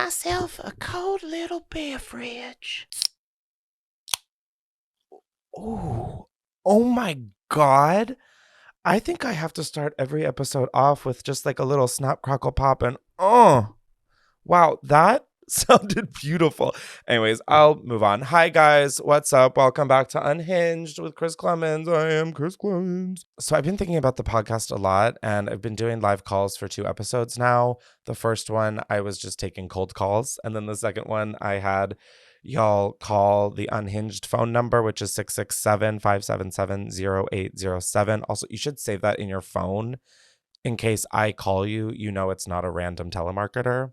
myself a cold little beverage. Ooh. Oh my God. I think I have to start every episode off with just like a little snap, crackle, pop, and wow, that sounded beautiful. Anyways, I'll move on. Hi guys, what's up? Welcome back to Unhinged with Chris Klemens. I am Chris Klemens. So I've been thinking about the podcast a lot, and I've been doing live calls for 2 episodes now. The first one, I was just taking cold calls, and then the second one, I had y'all call the Unhinged phone number, which is 667-577-0807. Also, you should save that in your phone in case I call you. You know it's not a random telemarketer.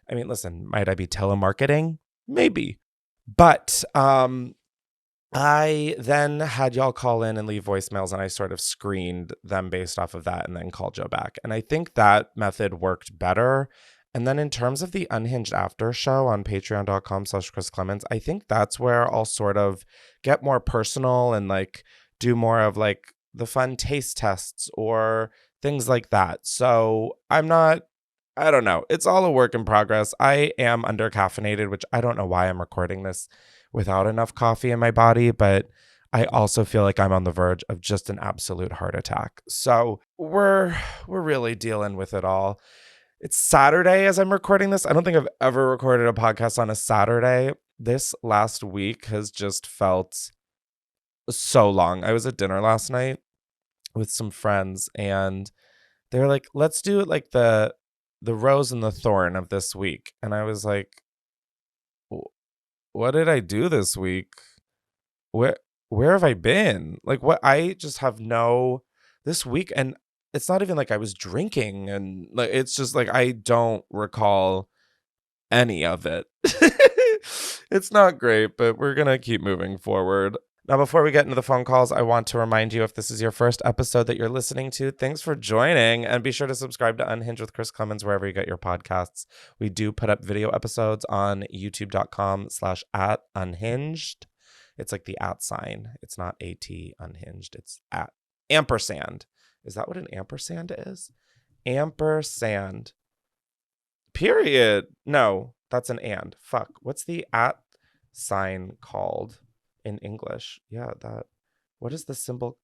I mean, listen, might I be telemarketing? Maybe. But I then had y'all call in and leave voicemails, and I sort of screened them based off of that and then called Joe back. And I think that method worked better. And then in terms of the Unhinged after show on patreon.com/Chris Klemens, I think that's where I'll sort of get more personal and like do more of like the fun taste tests or things like that. So I don't know. It's all a work in progress. I am undercaffeinated, which I don't know why I'm recording this without enough coffee in my body, but I also feel like I'm on the verge of just an absolute heart attack. So we're really dealing with it all. It's Saturday as I'm recording this. I don't think I've ever recorded a podcast on a Saturday. This last week has just felt so long. I was at dinner last night with some friends, and they were like, let's do it like the rose and the thorn of this week. And I was like, what did I do this week? Where have I been? Like, what? I just have this week, and it's not even like I was drinking, and like it's just like I don't recall any of it. It's not great, but we're gonna keep moving forward. Now, before we get into the phone calls, I want to remind you, if this is your first episode that you're listening to, thanks for joining, and be sure to subscribe to Unhinged with Chris Klemens wherever you get your podcasts. We do put up video episodes on youtube.com/@unhinged. It's like the @ sign. It's not AT unhinged. It's @ ampersand. Is that what an ampersand is? Ampersand. Period. No, that's an and. Fuck. What's the @ sign called in English? Yeah, that. What is the symbol?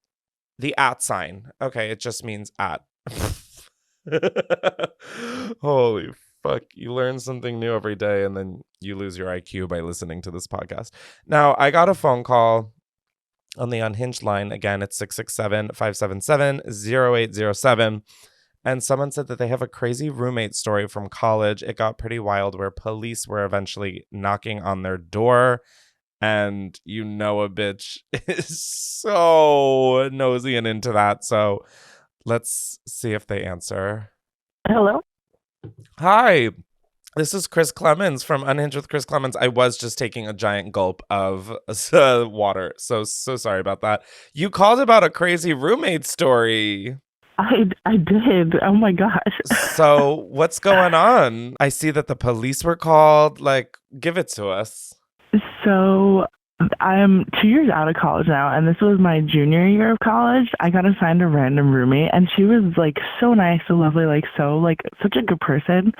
The @ sign. Okay, it just means at. Holy fuck. You learn something new every day, and then you lose your IQ by listening to this podcast. Now, I got a phone call on the Unhinged line. Again, it's 667-577-0807. And someone said that they have a crazy roommate story from college. It got pretty wild where police were eventually knocking on their door. And you know a bitch is so nosy and into that. So let's see if they answer. Hello? Hi. This is Chris Klemens from Unhinged with Chris Klemens. I was just taking a giant gulp of water. So sorry about that. You called about a crazy roommate story. I did. Oh my gosh. So what's going on? I see that the police were called. Like, give it to us. So I'm 2 years out of college now, and this was my junior year of college. I got assigned a random roommate, and she was like so nice, so lovely, such a good person,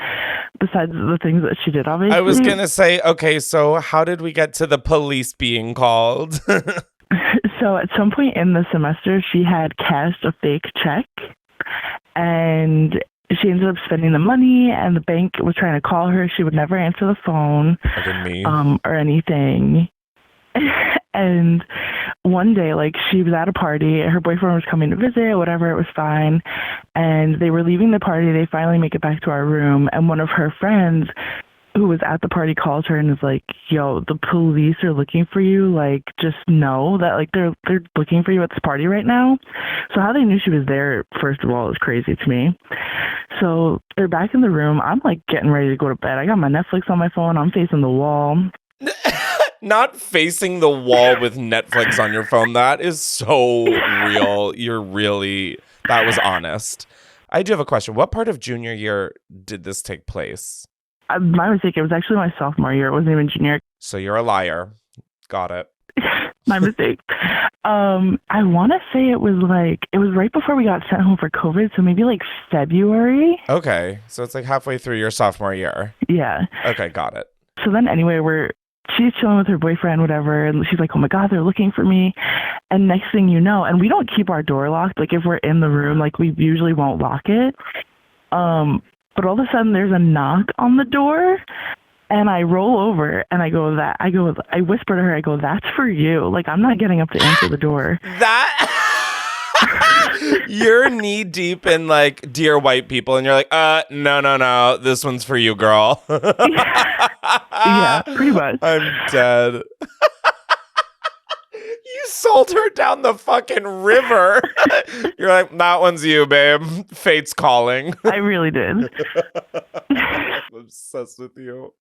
besides the things that she did, obviously. I was going to say, okay, so how did we get to the police being called? So at some point in the semester, she had cashed a fake check, and she ended up spending the money, and the bank was trying to call her. She would never answer the phone or anything. And one day, like, she was at a party, her boyfriend was coming to visit, whatever, it was fine. And they were leaving the party. They finally make it back to our room, and one of her friends who was at the party calls her and is like, yo, the police are looking for you. Like, just know that, like, they're looking for you at this party right now. So how they knew she was there, first of all, is crazy to me. So they're back in the room. I'm, like, getting ready to go to bed. I got my Netflix on my phone. I'm facing the wall. Not facing the wall with Netflix on your phone. That is so real. That was honest. I do have a question. What part of junior year did this take place? My mistake. It was actually my sophomore year. It wasn't even junior. So you're a liar. Got it. My mistake. I want to say it was right before we got sent home for COVID, so maybe like February. Okay. So it's like halfway through your sophomore year. Yeah. Okay, got it. So then anyway, she's chilling with her boyfriend, whatever, and she's like, "Oh my God, they're looking for me." And next thing you know, and we don't keep our door locked. Like if we're in the room, like we usually won't lock it. But all of a sudden there's a knock on the door. And I roll over and I whisper to her, I go, "That's for you. Like, I'm not getting up to answer the door." That you're knee deep in like dear white people, and you're like, no, this one's for you, girl. Yeah, pretty much. I'm dead. You sold her down the fucking river. You're like, that one's you, babe. Fate's calling. I really did. I'm obsessed with you.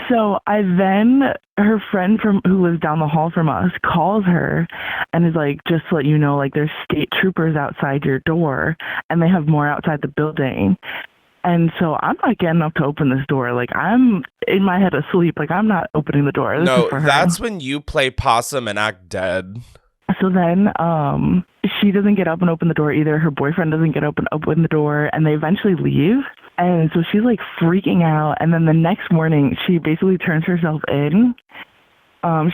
So her friend who lives down the hall from us calls her and is like, "Just to let you know, like there's state troopers outside your door and they have more outside the building." And so I'm not getting up to open this door. Like I'm in my head asleep. Like I'm not opening the door. This is for her. That's when you play possum and act dead. So then she doesn't get up and open the door either. Her boyfriend doesn't get up and open the door, and they eventually leave. And so she's like freaking out. And then the next morning, she basically turns herself in.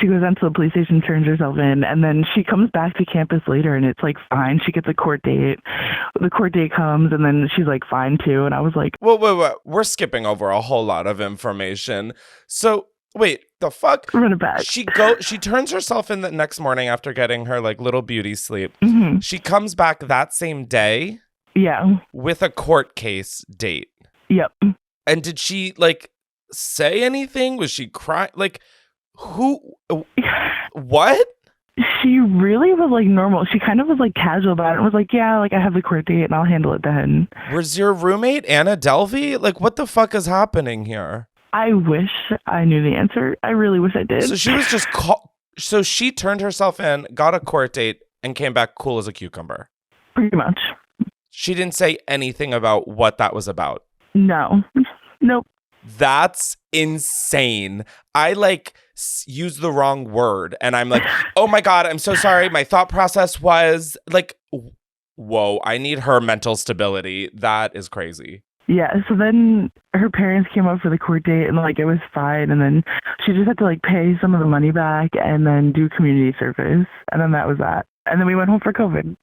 She goes down to the police station, turns herself in, and then she comes back to campus later, and it's like fine. She gets a court date. The court date comes, and then she's like fine too. And I was like, wait. We're skipping over a whole lot of information. So wait, the fuck? Run it back. She turns herself in the next morning after getting her like little beauty sleep. Mm-hmm. She comes back that same day. Yeah. With a court case date. Yep. And did she like say anything? Was she crying? Like who? What? She really was like normal. She kind of was like casual about it and was like, "Yeah, like I have the court date and I'll handle it then." Was your roommate Anna Delvey? Like what the fuck is happening here? I wish I knew the answer. I really wish I did. So she was just so she turned herself in, got a court date, and came back cool as a cucumber. Pretty much. She didn't say anything about what that was about. No. Nope. That's insane. I like use the wrong word and I'm like, "Oh my God, I'm so sorry. My thought process was like, whoa, I need her mental stability." That is crazy. Yeah, so then her parents came up for the court date and like it was fine, and then she just had to like pay some of the money back and then do community service, and then that was that. And then we went home for COVID.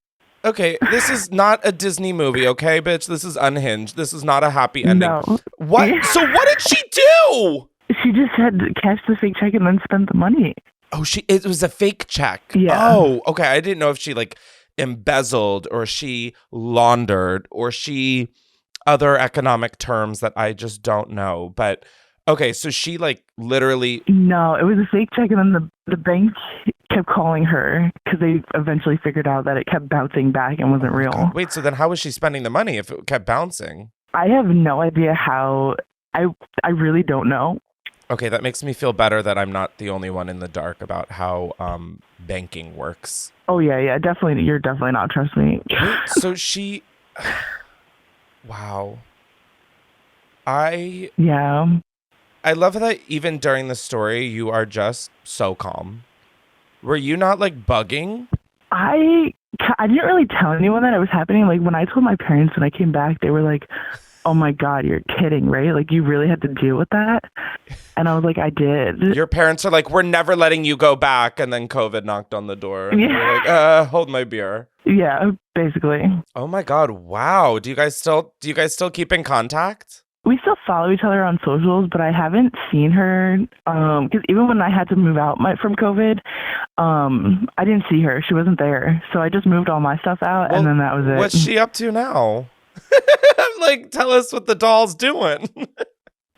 Okay, this is not a Disney movie, okay, bitch? This is Unhinged. This is not a happy ending. No. What? Yeah. So what did she do? She just had to cash the fake check and then spend the money. Oh, it was a fake check. Yeah. Oh, okay. I didn't know if she like embezzled or she laundered or she other economic terms that I just don't know. But okay, so she like literally. No, it was a fake check, and then the bank kept calling her because they eventually figured out that it kept bouncing back and wasn't real. God. Wait, so then how was she spending the money if it kept bouncing? I have no idea how. I really don't know. Okay, that makes me feel better that I'm not the only one in the dark about how banking works. Oh yeah, definitely. You're definitely not. Trust me. Wait, so she. Wow. I love that even during the story you are just so calm. Were you not like bugging? I didn't really tell anyone that it was happening. Like when I told my parents when I came back, they were like, "Oh my God, you're kidding, right? Like you really had to deal with that?" And I was like, "I did." Your parents are like, "We're never letting you go back," and then COVID knocked on the door. And yeah. You're like, hold my beer. Yeah, basically. Oh my God! Wow. Do you guys still keep in contact? We still follow each other on socials, but I haven't seen her because even when I had to move out from COVID, I didn't see her. She wasn't there. So I just moved all my stuff out, and then that was it. What's she up to now? Like, tell us what the doll's doing.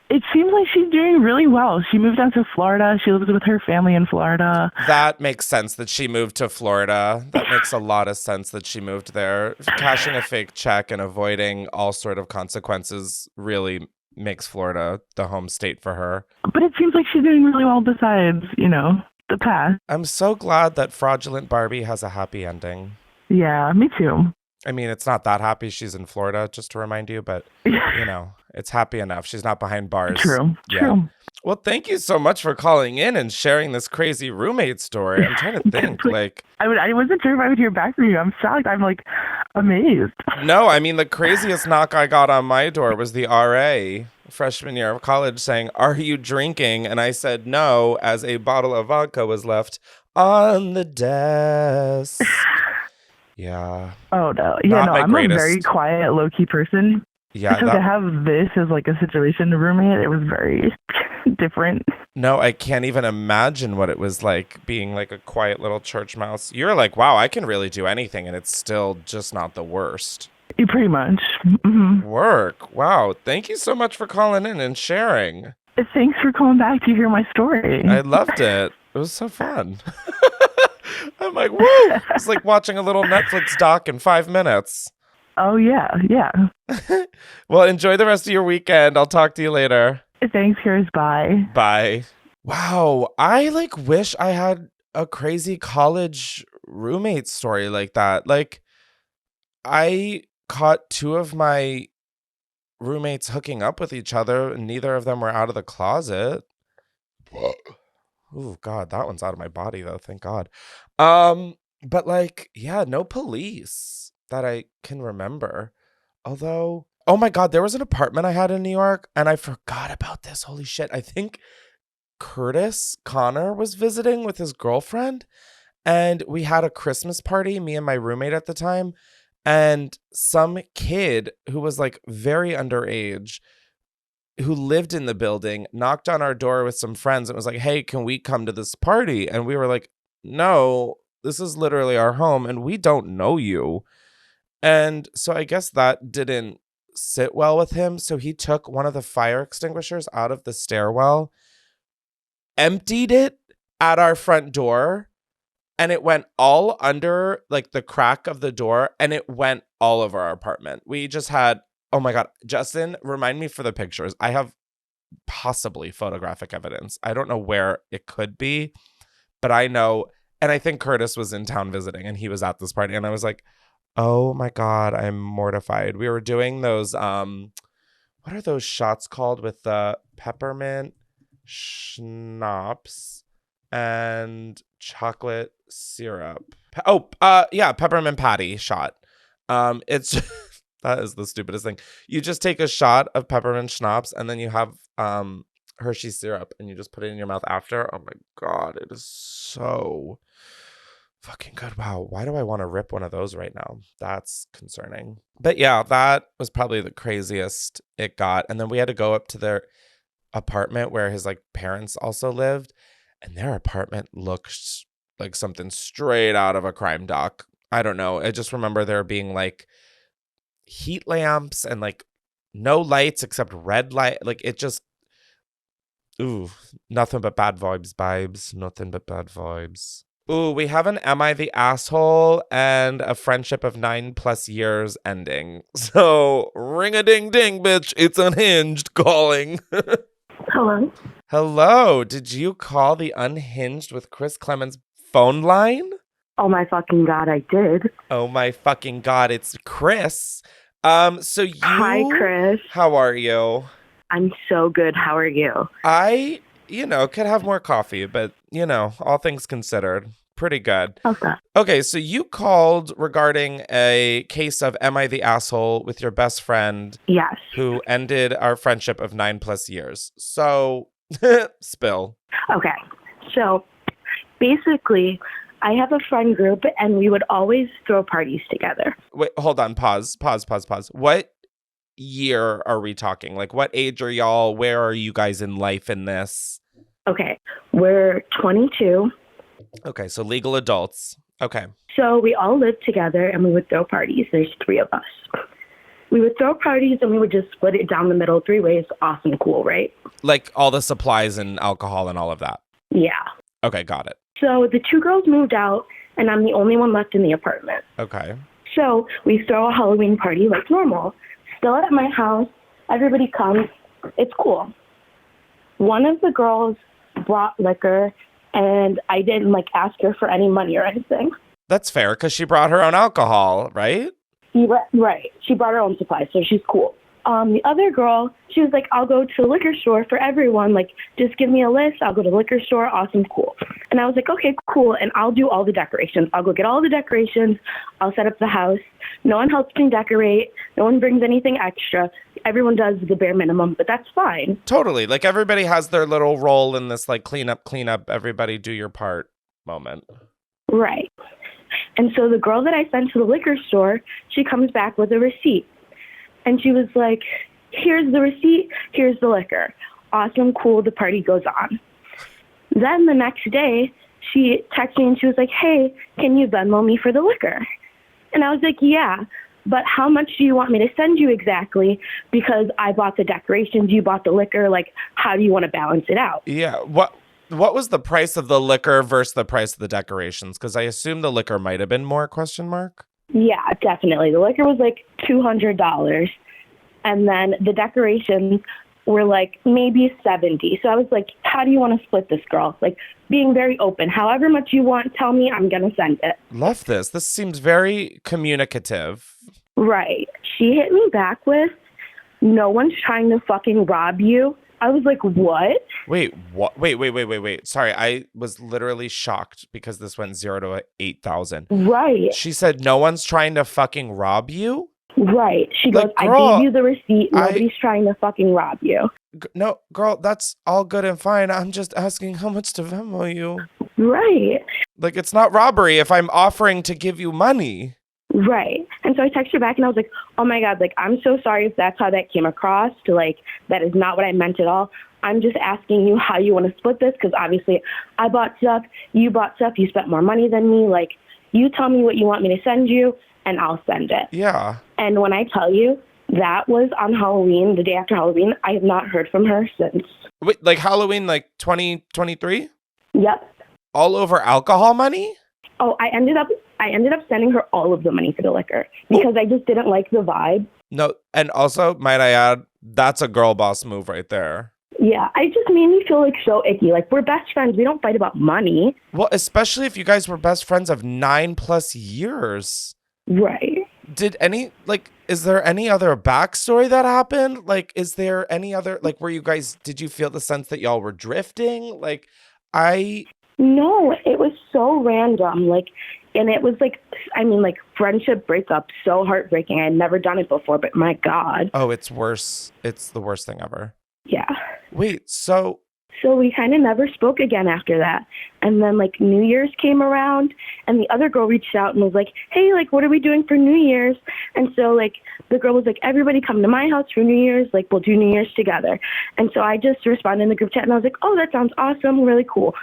It seems like she's doing really well. She moved down to Florida. She lives with her family in Florida. That makes sense that she moved to Florida. That makes a lot of sense that she moved there. Cashing a fake check and avoiding all sort of consequences really makes Florida the home state for her. But it seems like she's doing really well besides, the past. I'm so glad that Fraudulent Barbie has a happy ending. Yeah, me too. I mean, it's not that happy she's in Florida, just to remind you, but, It's happy enough. She's not behind bars. True. Yeah. Well, thank you so much for calling in and sharing this crazy roommate story. I'm trying to think, like... I wasn't sure if I would hear back from you. I'm shocked. I'm, like, amazed. No, I mean, the craziest knock I got on my door was the RA, freshman year of college, saying, "Are you drinking?" And I said no, as a bottle of vodka was left on the desk. Yeah. Oh, no. Yeah, no, I'm a very quiet, low-key person. Yeah. So to have this as, like, a situation to roommate, it was very different. No, I can't even imagine what it was like being, like, a quiet little church mouse. You're like, wow, I can really do anything, and it's still just not the worst. Pretty much. Mm-hmm. Work. Wow. Thank you so much for calling in and sharing. Thanks for calling back to hear my story. I loved it. It was so fun. I'm like, woo! It's like watching a little Netflix doc in 5 minutes. Oh, yeah. Well, enjoy the rest of your weekend. I'll talk to you later. Thanks, Chris. Bye. Bye. Wow. I, like, wish I had a crazy college roommate story like that. Like, I caught 2 of my roommates hooking up with each other, and neither of them were out of the closet. Oh, God, that one's out of my body, though. Thank God. But, like, yeah, no police that I can remember. Although, oh my God, there was an apartment I had in New York, and I forgot about this. Holy shit. I think Curtis Connor was visiting with his girlfriend, and we had a Christmas party, me and my roommate at the time, and some kid who was, like, very underage who lived in the building knocked on our door with some friends and was like, "Hey, can we come to this party?" And we were like, "No, this is literally our home and we don't know you." And so I guess that didn't sit well with him. So he took one of the fire extinguishers out of the stairwell, emptied it at our front door, and it went all under, like, the crack of the door, and it went all over our apartment. We just had, oh my God, Justin, remind me for the pictures. I have possibly photographic evidence. I don't know where it could be, but I know, and I think Curtis was in town visiting and he was at this party, and I was like, oh my God, I'm mortified. We were doing those, what are those shots called with the peppermint schnapps and chocolate syrup? Yeah, peppermint patty shot. It's that is the stupidest thing. You just take a shot of peppermint schnapps and then you have Hershey syrup and you just put it in your mouth after. Oh my God, it is so fucking good. Wow, why do I want to rip one of those right now? That's concerning. But yeah, that was probably the craziest it got. And then we had to go up to their apartment where his, like, parents also lived, and their apartment looked like something straight out of a crime doc. I don't know. I just remember there being, like, heat lamps and, like, no lights except red light. Like, it just, ooh, nothing but bad vibes. Nothing but bad vibes. Ooh, we have an Am I the Asshole and a friendship of 9+ years ending. So, ring-a-ding-ding, bitch. It's Unhinged calling. Hello. Hello. Did you call the Unhinged with Chris Klemens phone line? Oh my fucking God, I did. Oh my fucking God, it's Chris. So you... Hi, Chris. How are you? I'm so good. How are you? I, could have more coffee, but, all things considered, pretty good. Okay. Okay, so you called regarding a case of Am I the Asshole with your best friend? Yes. Who ended our friendship of 9+ years. So, spill. Okay. So, basically, I have a friend group, and we would always throw parties together. Wait, hold on. Pause. What year are we talking? Like, what age are y'all? Where are you guys in life in this? Okay. We're 22. Okay, so legal adults. Okay. So we all lived together, and we would throw parties. There's 3 of us. We would throw parties, and we would just split it down the middle 3 ways. Awesome, cool, right? Like all the supplies and alcohol and all of that? Yeah. Okay, got it. So the 2 girls moved out, and I'm the only one left in the apartment. Okay. So we throw a Halloween party like normal. Still at my house. Everybody comes. It's cool. One of the girls brought liquor, and I didn't, ask her for any money or anything. That's fair, because she brought her own alcohol, right? Right. She brought her own supplies, so she's cool. The other girl, she was like, I'll go to the liquor store for everyone. Like, just give me a list. I'll go to the liquor store. Awesome, cool. And I was like, okay, cool. And I'll do all the decorations. I'll go get all the decorations. I'll set up the house. No one helps me decorate. No one brings anything extra. Everyone does the bare minimum, but that's fine. Totally. Like everybody has their little role in this like clean up, everybody do your part moment. Right. And so the girl that I sent to the liquor store, she comes back with a receipt. And she was like, here's the receipt, here's the liquor. Awesome, cool, the party goes on. Then the next day, she texted me and she was like, hey, can you Venmo me for the liquor? And I was like, yeah, but how much do you want me to send you exactly? Because I bought the decorations, you bought the liquor. Like, how do you want to balance it out? Yeah, what was the price of the liquor versus the price of the decorations? Because I assume the liquor might have been more, question mark? Yeah, definitely. The liquor was like $200. And then the decorations were like maybe $70. So I was like, how do you want to split this, girl? Like, being very open. However much you want, tell me, I'm going to send it. Love this. This seems very communicative. Right. She hit me back with, no one's trying to fucking rob you. I was like, what? Wait, what? Wait. Sorry, I was literally shocked because this went 0 to 8,000. Right. She said, no one's trying to fucking rob you? Right. She goes, Like, girl, I gave you the receipt. Nobody's trying to fucking rob you. No, girl, that's all good and fine. I'm just asking how much to Venmo you. Right. Like, it's not robbery if I'm offering to give you money. Right. And so I texted her back and I was like, oh my God, like, I'm so sorry if that's how that came across. To like, that is not what I meant at all. I'm just asking you how you want to split this, because obviously I bought stuff, you bought stuff, you spent more money than me. Like, you tell me what you want me to send you and I'll send it. Yeah. And when I tell you, that was on Halloween, the day after Halloween. I have not heard from her since. Wait, like Halloween, like 2023? Yep. All over alcohol money? Oh, I ended up sending her all of the money for the liquor because I just didn't like the vibe. No, and also, might I add, that's a girl boss move right there. Yeah, I just made me feel like so icky. Like, we're best friends. We don't fight about money. Well, especially if you guys were best friends of 9+ years. Right. Is there any other backstory that happened? Like, is there any other, like, did you feel the sense that y'all were drifting? Like, No, it was so random. Like, and it was like, I mean, like, friendship breakup, so heartbreaking. I had never done it before, but my God. Oh, it's worse. It's the worst thing ever. Yeah. Wait, so we kind of never spoke again after that. And then, like, New Year's came around, and the other girl reached out and was like, hey, like, what are we doing for New Year's? And so, like, the girl was like, everybody come to my house for New Year's. Like, we'll do New Year's together. And so I just responded in the group chat, and I was like, oh, that sounds awesome, really cool.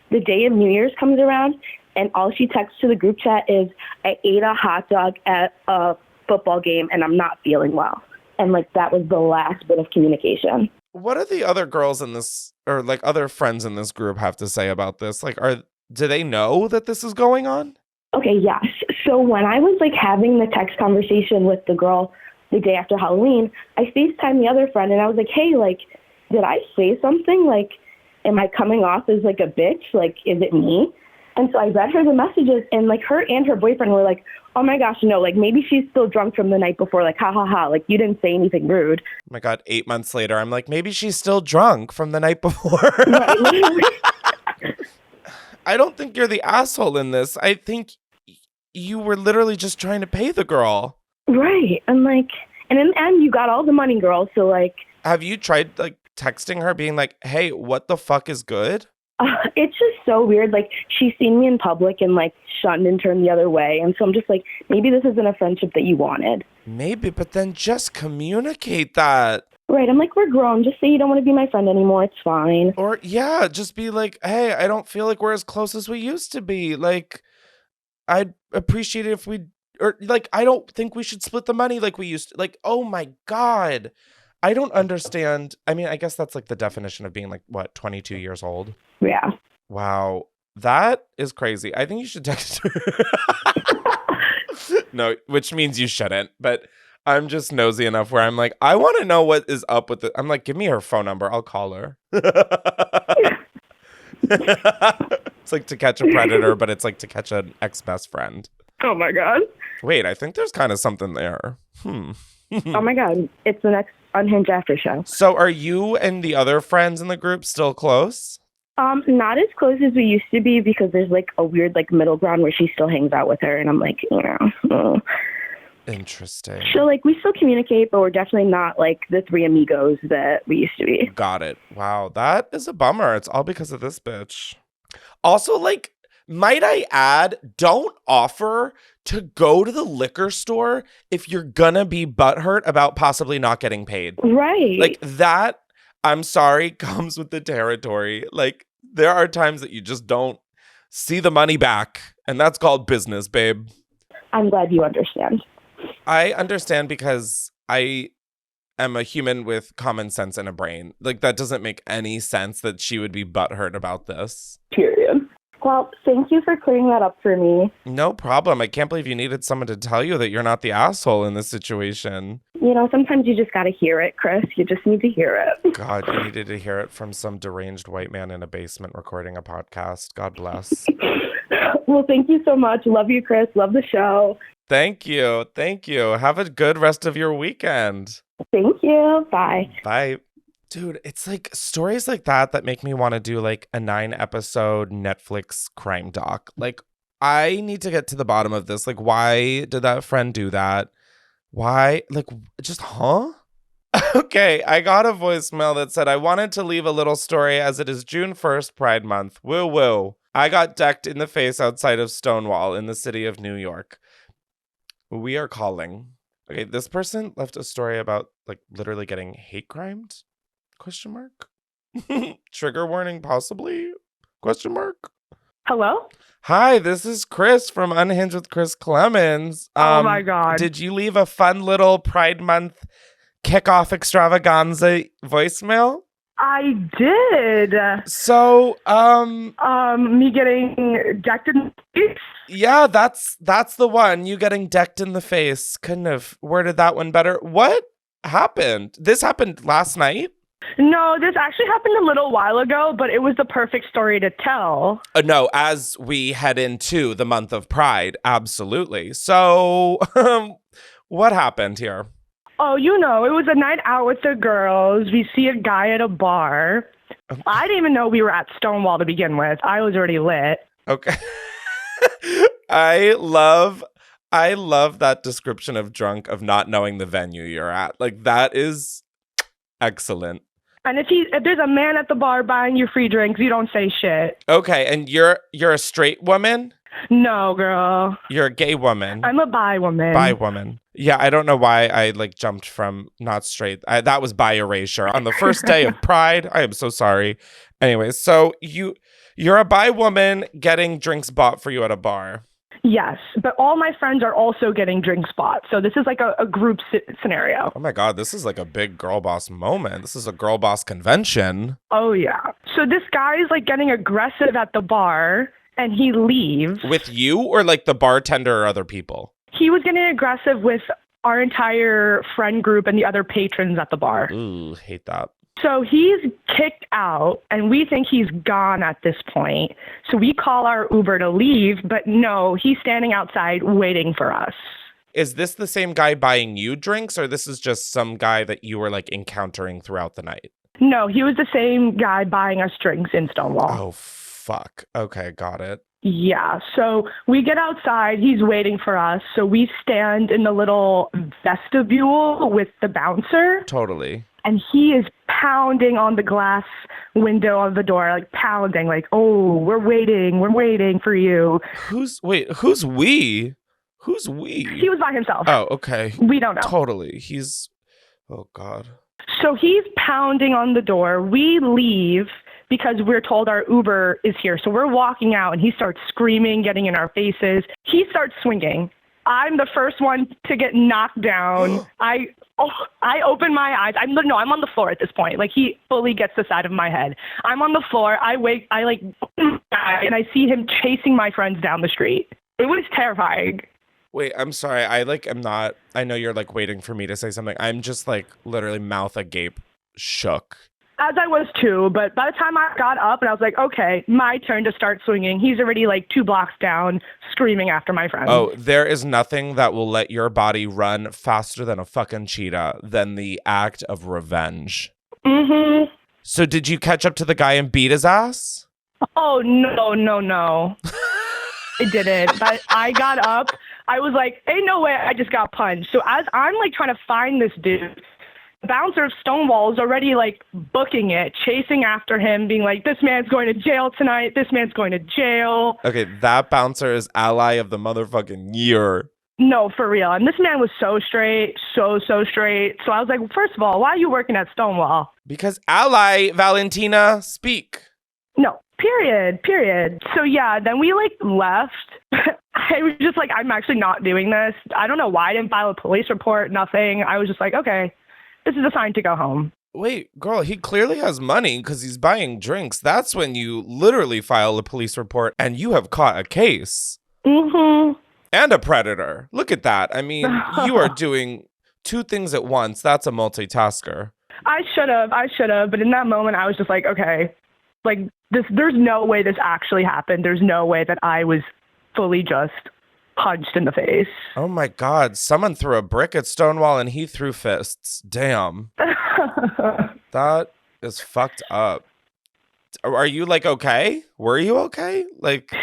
The day of New Year's comes around, and all she texts to the group chat is, I ate a hot dog at a football game, and I'm not feeling well. And, like, that was the last bit of communication. what do the other girls in this, or like other friends in this group, have to say about this? Like, do they know that this is going on? Okay, yes. So when I was like having the text conversation with the girl the day after Halloween, I FaceTimed the other friend and I was like, hey, like, did I say something? Like, am I coming off as like a bitch? Like, is it me? And so I read her the messages, and like her and her boyfriend were like, oh my gosh, no, like maybe she's still drunk from the night before, like, ha ha ha, like you didn't say anything rude. Oh my God, 8 months later, I'm like, maybe she's still drunk from the night before. Right. I don't think you're the asshole in this. I think you were literally just trying to pay the girl. Right. And like, and in the end, you got all the money, girl. So like, have you tried like texting her being like, hey, what the fuck is good? It's just so weird. Like, she's seen me in public and like shunned and turned the other way. And so I'm just like, maybe this isn't a friendship that you wanted. Maybe, but then just communicate that. Right. I'm like, we're grown. Just say you don't want to be my friend anymore. It's fine. Or yeah, just be like, hey, I don't feel like we're as close as we used to be. Like, I'd appreciate it if we, or like, I don't think we should split the money like we used to. Like, oh my God. I don't understand. I mean, I guess that's like the definition of being like, what, 22 years old? Yeah. Wow. That is crazy. I think you should text her. No, which means you shouldn't. But I'm just nosy enough where I'm like, I want to know what is up with it. I'm like, give me her phone number. I'll call her. It's like To Catch a Predator, but it's like To Catch an ex-best friend. Oh my God. Wait, I think there's kind of something there. Oh my God. It's the next Unhinged after show. So are you and the other friends in the group still close? Not as close as we used to be because there's like a weird like middle ground where she still hangs out with her, and I'm like, Interesting. So like we still communicate, but we're definitely not like the three amigos that we used to be. Got it. Wow, that is a bummer. It's all because of this bitch. Also, like, might I add, don't offer to go to the liquor store if you're gonna be butthurt about possibly not getting paid. Right. Like that, I'm sorry, comes with the territory. Like, there are times that you just don't see the money back, and that's called business, babe. I'm glad you understand. I understand because I am a human with common sense and a brain. Like, that doesn't make any sense that she would be butthurt about this. Period. Well, thank you for clearing that up for me. No problem. I can't believe you needed someone to tell you that you're not the asshole in this situation. Sometimes you just got to hear it, Chris. You just need to hear it. God, you needed to hear it from some deranged white man in a basement recording a podcast. God bless. Well, thank you so much. Love you, Chris. Love the show. Thank you. Thank you. Have a good rest of your weekend. Thank you. Bye. Bye. Dude, it's like stories like that make me want to do like a 9-episode Netflix crime doc. Like, I need to get to the bottom of this. Like, why did that friend do that? Why? Like, just, huh? Okay, I got a voicemail that said, I wanted to leave a little story as it is June 1st, Pride Month. Woo woo. I got decked in the face outside of Stonewall in the city of New York. We are calling. Okay, this person left a story about like literally getting hate crimed? Question mark? Trigger warning possibly? Question mark? Hello? Hi, this is Chris from Unhinged with Chris Klemens. Oh my God. Did you leave a fun little Pride Month kickoff extravaganza voicemail? I did. So, Me getting decked in the face? yeah, that's the one. You getting decked in the face. Couldn't have worded that one better. What happened? This happened last night? No, this actually happened a little while ago, but it was the perfect story to tell. No, as we head into the month of Pride, absolutely. So, what happened here? Oh, it was a night out with the girls. We see a guy at a bar. I didn't even know we were at Stonewall to begin with. I was already lit. Okay. I love that description of drunk, of not knowing the venue you're at. Like, that is excellent. And if there's a man at the bar buying you free drinks, you don't say shit. Okay, and you're a straight woman? No, girl. You're a gay woman. I'm a bi woman. Bi woman. Yeah, I don't know why I like jumped from not straight. That was bi erasure on the first day of Pride. I am so sorry. Anyway, so you're a bi woman getting drinks bought for you at a bar. Yes, but all my friends are also getting drinks bought. So this is like a group scenario. Oh my God, this is like a big girl boss moment. This is a girl boss convention. Oh yeah. So this guy is like getting aggressive at the bar and he leaves. With you or like the bartender or other people? He was getting aggressive with our entire friend group and the other patrons at the bar. Ooh, hate that. So he's kicked out, and we think he's gone at this point. So we call our Uber to leave, but no, he's standing outside waiting for us. Is this the same guy buying you drinks, or this is just some guy that you were like encountering throughout the night? No, he was the same guy buying us drinks in Stonewall. Oh, fuck. Okay, got it. Yeah, so we get outside, he's waiting for us, so we stand in the little vestibule with the bouncer. Totally. And he is pounding on the glass window of the door, like pounding, like, oh, we're waiting for you. Who's we? Who's we? He was by himself. Oh, okay. We don't know. Totally. Oh, God. So he's pounding on the door. We leave because we're told our Uber is here. So we're walking out and he starts screaming, getting in our faces. He starts swinging. I'm the first one to get knocked down. I open my eyes. I'm on the floor at this point. Like, he fully gets the side of my head. I'm on the floor. I open my eye and I see him chasing my friends down the street. It was terrifying. Wait, I'm sorry. I know you're like waiting for me to say something. I'm just like literally mouth agape, shook. As I was too, but by the time I got up and I was like, okay, my turn to start swinging, he's already like 2 blocks down screaming after my friend. Oh, there is nothing that will let your body run faster than a fucking cheetah than the act of revenge. Mm-hmm. So did you catch up to the guy and beat his ass? Oh, no. I didn't. But I got up. I was like, ain't no way I just got punched. So as I'm like trying to find this dude, the bouncer of Stonewall is already like booking it, chasing after him, being like, this man's going to jail tonight. This man's going to jail. Okay, that bouncer is ally of the motherfucking year. No, for real. And this man was so straight, so straight. So I was like, well, first of all, why are you working at Stonewall? Because ally, Valentina, speak. No, period. So yeah, then we like left. I was just like, I'm actually not doing this. I don't know why I didn't file a police report, nothing. I was just like, okay, this is a sign to go home. Wait, girl, he clearly has money because he's buying drinks. That's when you literally file a police report and you have caught a case. Mm-hmm. And a predator. Look at that. I mean, you are doing 2 things at once. That's a multitasker. I should have. But in that moment, I was just like, okay, like there's no way this actually happened. There's no way that I was fully just punched in the face. Oh my God. Someone threw a brick at Stonewall and he threw fists. Damn. That is fucked up. Are you like okay? Were you okay? Like,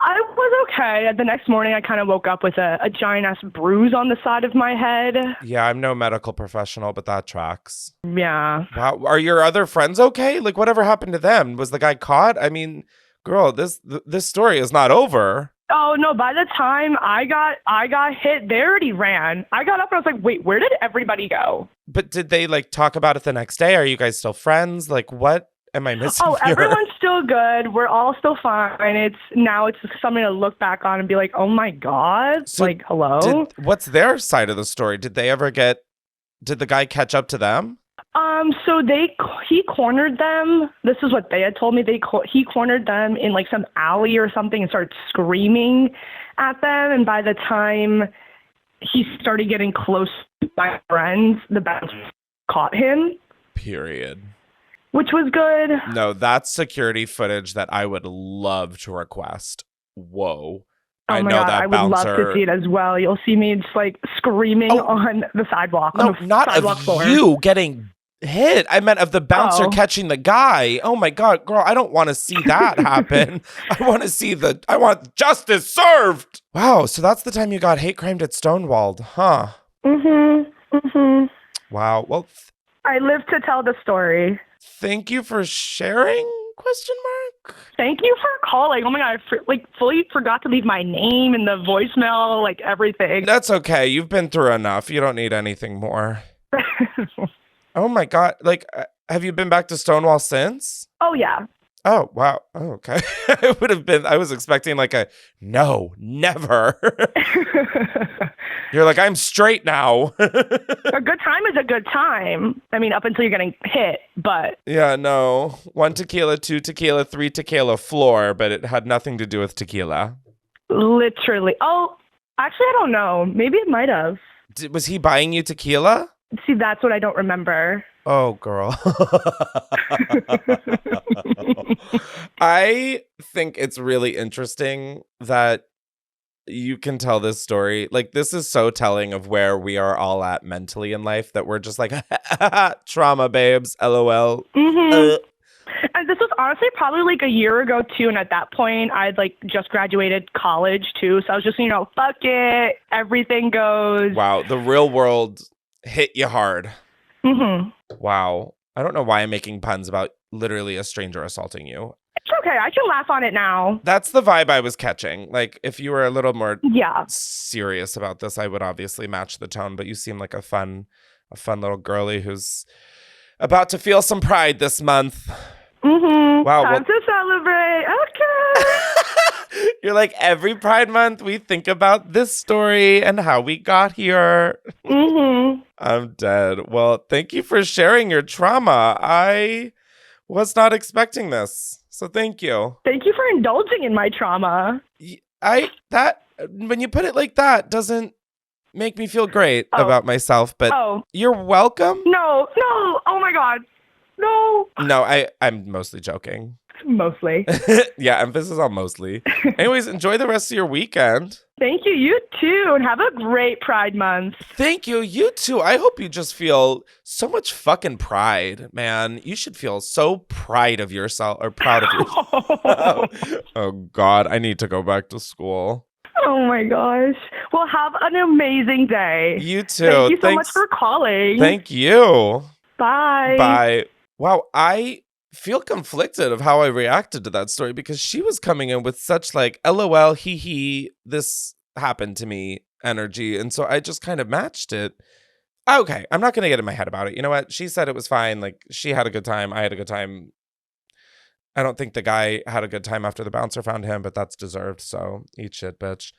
I was okay. The next morning, I kind of woke up with a giant-ass bruise on the side of my head. yeah, I'm no medical professional, but that tracks. Yeah. Wow. Are your other friends okay? Like, whatever happened to them? Was the guy caught? I mean, girl, this story is not over. Oh, no, by the time I got hit, they already ran. I got up and I was like, wait, where did everybody go? But did they, like, talk about it the next day? Are you guys still friends? Like, what am I missing Oh, here? everyone's still good. We're all still fine. It's something to look back on and be like, oh my God. So like, hello? What's their side of the story? Did the guy catch up to them? So he cornered them. This is what they had told me. He cornered them in like some alley or something and started screaming at them. And by the time he started getting close to my friends, the bouncer caught him. Period. Which was good. No, that's security footage that I would love to request. Whoa. Oh I my know God, that I would bouncer. love to see it as well. You'll see me just like screaming on the sidewalk. No, on the not sidewalk of floor. you getting hit. I meant of the bouncer catching the guy. Oh my God, girl, I don't want to see that happen. I want justice served. Wow, so that's the time you got hate crimed at Stonewall, huh? Wow. Well, I live to tell the story. thank you for sharing? Question mark. Thank you for calling. Oh my God, I fully forgot to leave my name in the voicemail, like everything. That's okay. You've been through enough. You don't need anything more. Oh my God. Like, have you been back to Stonewall since? Oh yeah. Oh, wow. Oh, okay. I was expecting like a, no, never. You're like, I'm straight now. A good time is a good time. I mean, up until you're getting hit, but. Yeah, no. 1 tequila, 2 tequila, 3 tequila floor, but it had nothing to do with tequila. Literally. Oh, actually, I don't know. Maybe it might have. Was he buying you tequila? See, that's what I don't remember. Oh, girl. I think it's really interesting that you can tell this story. Like, this is so telling of where we are all at mentally in life, that we're just like, trauma, babes, LOL. Mm-hmm. And this was honestly probably like a year ago, too. And at that point, I'd like just graduated college, too. So I was just, fuck it. Everything goes. Wow. The real world hit you hard. Mm-hmm. Wow. I don't know why I'm making puns about literally a stranger assaulting you. It's okay. I can laugh on it now. That's the vibe I was catching. Like, if you were a little more Yeah. serious about this, I would obviously match the tone, but you seem like a fun little girly who's about to feel some pride this month. Mm-hmm. Wow. Time to celebrate. Okay. You're like, every Pride Month, we think about this story and how we got here. Mm-hmm. I'm dead. Well, thank you for sharing your trauma. I was not expecting this. So thank you. Thank you for indulging in my trauma. When you put it like that, doesn't make me feel great about myself, but you're welcome. No. Oh my God. No. No, I'm mostly joking. Mostly. Yeah, emphasis on mostly. Anyways, enjoy the rest of your weekend. Thank you. You too. And have a great Pride Month. Thank you. You too. I hope you just feel so much fucking pride, man. You should feel so proud of yourself. Oh, God. I need to go back to school. Oh my gosh. Well, have an amazing day. You too. Thank you so much for calling. Thank you. Bye. Bye. Wow, I feel conflicted of how I reacted to that story because she was coming in with such like LOL, hee hee, this happened to me energy. And so I just kind of matched it. Okay, I'm not going to get in my head about it. You know what? She said it was fine. Like, she had a good time. I had a good time. I don't think the guy had a good time after the bouncer found him, but that's deserved. So eat shit, bitch.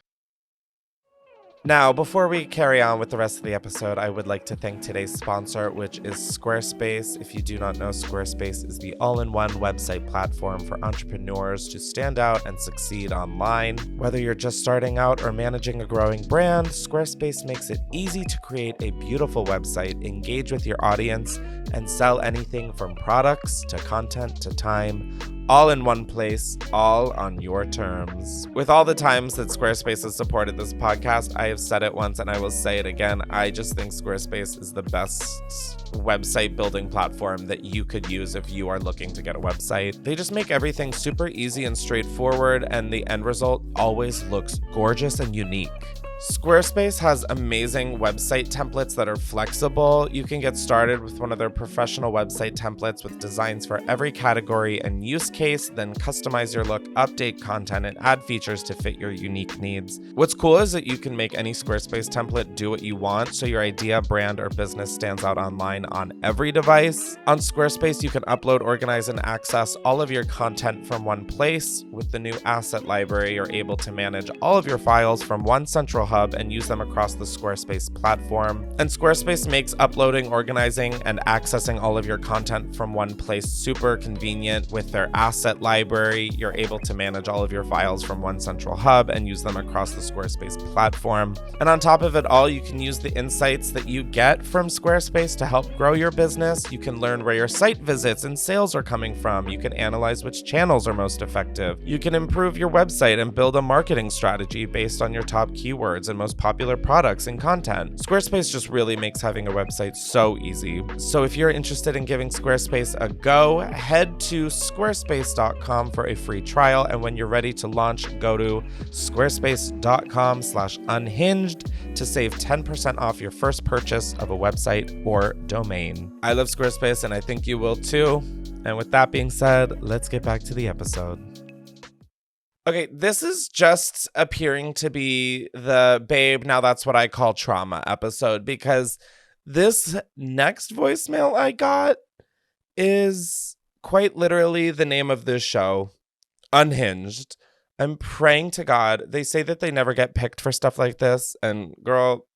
Now, before we carry on with the rest of the episode, I would like to thank today's sponsor, which is Squarespace. If you do not know, Squarespace is the all-in-one website platform for entrepreneurs to stand out and succeed online. Whether you're just starting out or managing a growing brand, Squarespace makes it easy to create a beautiful website, engage with your audience, and sell anything from products to content to time, all in one place, all on your terms. With all the times that Squarespace has supported this podcast, I have said it once and I will say it again. I just think Squarespace is the best website building platform that you could use if you are looking to get a website. They just make everything super easy and straightforward, and the end result always looks gorgeous and unique. Squarespace has amazing website templates that are flexible. You can get started with one of their professional website templates with designs for every category and use case, then customize your look, update content, and add features to fit your unique needs. What's cool is that you can make any Squarespace template do what you want, so your idea, brand, or business stands out online on every device. On Squarespace, you can upload, organize, and access all of your content from one place. With the new asset library, you're able to manage all of your files from one central hub and use them across the Squarespace platform. And Squarespace makes uploading, organizing, and accessing all of your content from one place super convenient. With their asset library, you're able to manage all of your files from one central hub and use them across the Squarespace platform. And on top of it all, you can use the insights that you get from Squarespace to help grow your business. You can learn where your site visits and sales are coming from. You can analyze which channels are most effective. You can improve your website and build a marketing strategy based on your top keywords and most popular products and content. Squarespace just really makes having a website so easy. So if you're interested in giving Squarespace a go, head to squarespace.com for a free trial. And when you're ready to launch, go to squarespace.com/unhinged to save 10% off your first purchase of a website or domain. I love Squarespace and I think you will too. And with that being said, let's get back to the episode. Okay, this is just appearing to be the babe, now that's what I call trauma episode, because this next voicemail I got is quite literally the name of this show, Unhinged. I'm praying to God. They say that they never get picked for stuff like this, and girl,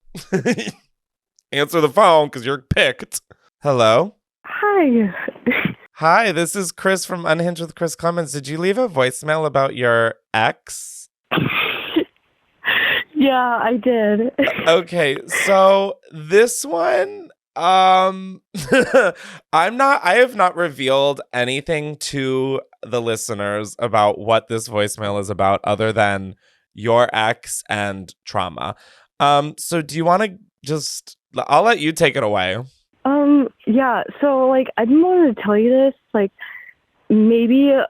answer the phone because you're picked. Hello? Hi. Hi, this is Chris from Unhinged with Chris Klemens. Did you leave a voicemail about your ex? Yeah, I did. Okay, so this one, I have not revealed anything to the listeners about what this voicemail is about other than your ex and trauma. So do you want to I'll let you take it away. Yeah, so, I didn't want to tell you this, maybe a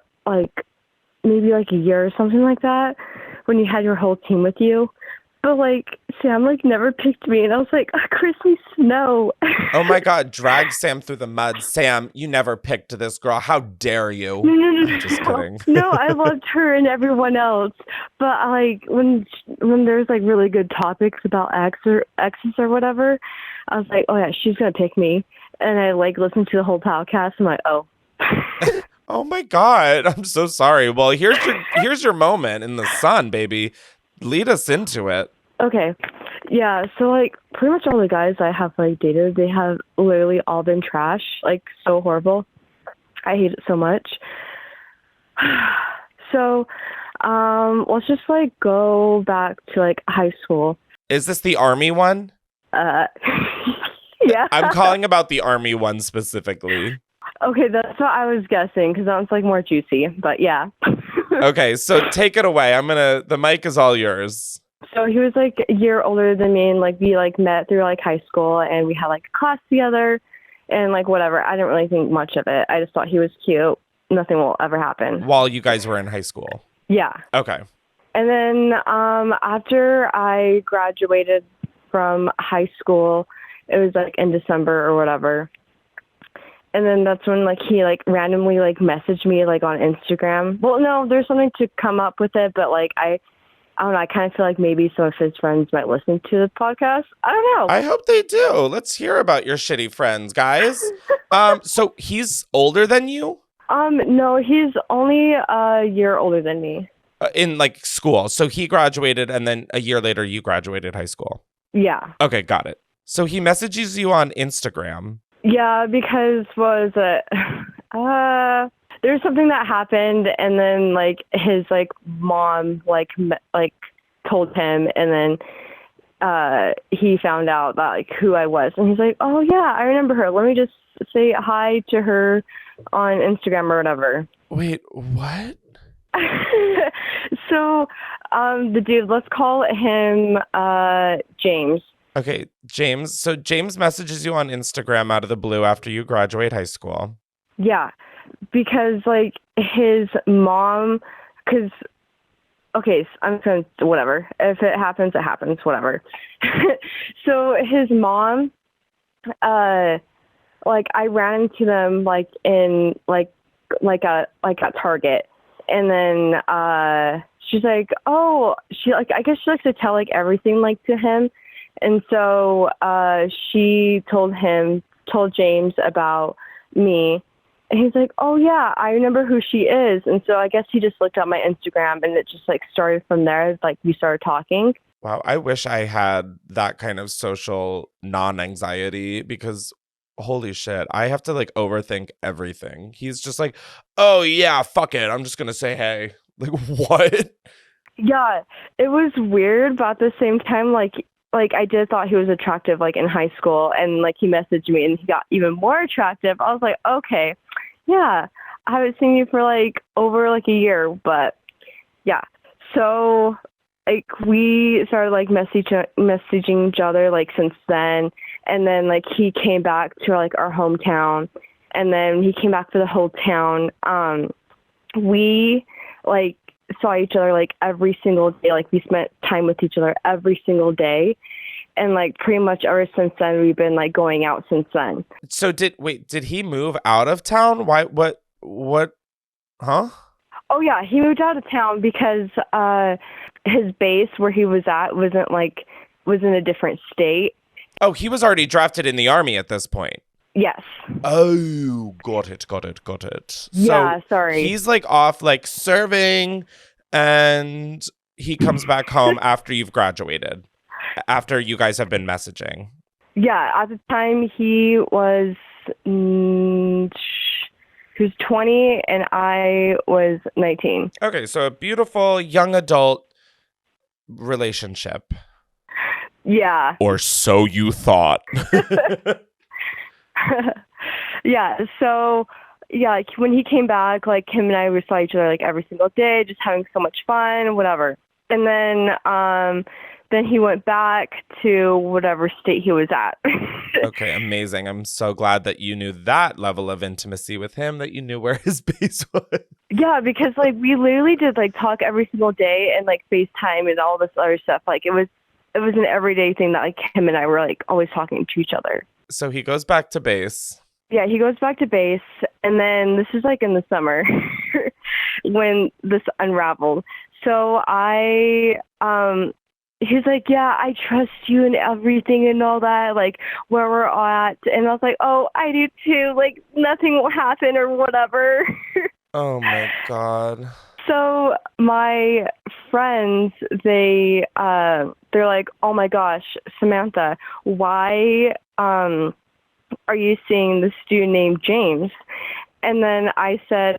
year or something like that, when you had your whole team with you. But, Sam, never picked me, and I was like, Chrissy Snow. Oh, my God, drag Sam through the mud. Sam, you never picked this girl. How dare you? No. I'm just kidding. No, I loved her and everyone else. But, when there's, really good topics about exes or whatever, I was like, oh, yeah, she's going to pick me. And I, listened to the whole podcast. I'm like, oh. Oh, my God. I'm so sorry. Well, here's your moment in the sun, baby. Lead us into it. Okay. Yeah, so, pretty much all the guys I have, dated, they have literally all been trash. So horrible. I hate it so much. So, let's just, go back to, high school. Is this the Army one? Yeah. I'm calling about the Army one specifically. Okay, that's what I was guessing because that was like more juicy, but yeah. Okay, so take it away. The mic is all yours. So he was like a year older than me, and like we like met through like high school, and we had like a class together, and like whatever. I didn't really think much of it. I just thought he was cute. Nothing will ever happen. While you guys were in high school. Yeah. Okay. And then after I graduated from high school, it was like in December or whatever. And then that's when like he like randomly like messaged me like on Instagram. Well, no, there's something to come up with it, but like I don't know. I kind of feel like maybe some of his friends might listen to the podcast. I don't know. I hope they do. Let's hear about your shitty friends, guys. So he's older than you? No, he's only a year older than me. In like school. So he graduated and then a year later you graduated high school. Yeah. Okay, got it. So he messages you on Instagram. Yeah, because what was it? There's something that happened, and then like his like mom like told him, and then he found out that like who I was, and he's like, oh yeah, I remember her. Let me just say hi to her on Instagram or whatever. Wait, what? So the dude, let's call him James. Okay, James. So James messages you on Instagram out of the blue after you graduate high school. Yeah, because like his mom, okay, so I'm going to, whatever. If it happens, it happens, whatever. So his mom, like I ran into them like in like at Target, and then she's like, oh, I guess she likes to tell like everything like to him, and so she told James about me. And he's like, oh, yeah, I remember who she is. And so I guess he just looked at my Instagram, and it just like started from there. Like we started talking. Wow, I wish I had that kind of social non-anxiety because holy shit, I have to like overthink everything. He's just like, oh yeah, fuck it. I'm just going to say hey. Like what? Yeah, it was weird, but at the same time, like I did thought he was attractive like in high school, and like he messaged me and he got even more attractive. I was like, okay, yeah, I haven't seen you for like over like a year, but yeah. So like we started like messaging each other like since then, and then like he came back to like our hometown, and then he came back for the whole town. We like saw each other like every single day. Like we spent time with each other every single day, and like pretty much ever since then we've been like going out since then. So did he move out of town? Why what huh? Oh yeah, he moved out of town because his base where he was at was in a different state. Oh, he was already drafted in the army at this point. Yes. Oh, got it. Yeah, so sorry. He's like off like serving, and he comes back home after you've graduated, after you guys have been messaging. Yeah, at the time he was 20 and I was 19. Okay, so a beautiful young adult relationship. Yeah. Or so you thought. Yeah, so yeah, like when he came back, like him and I we saw each other like every single day, just having so much fun, whatever. And then he went back to whatever state he was at. Okay, amazing. I'm so glad that you knew that level of intimacy with him, that you knew where his base was. Yeah, because like we literally did like talk every single day and like FaceTime and all this other stuff. Like it was an everyday thing that like him and I were like always talking to each other. So he goes back to base. Yeah, he goes back to base, and then this is like in the summer when this unraveled. So he's like, yeah, I trust you and everything and all that, like where we're at. And I was like, oh, I do too. Like nothing will happen or whatever. Oh my God. So my friends, they're like, oh my gosh, Samantha, why are you seeing this dude named James? And then I said,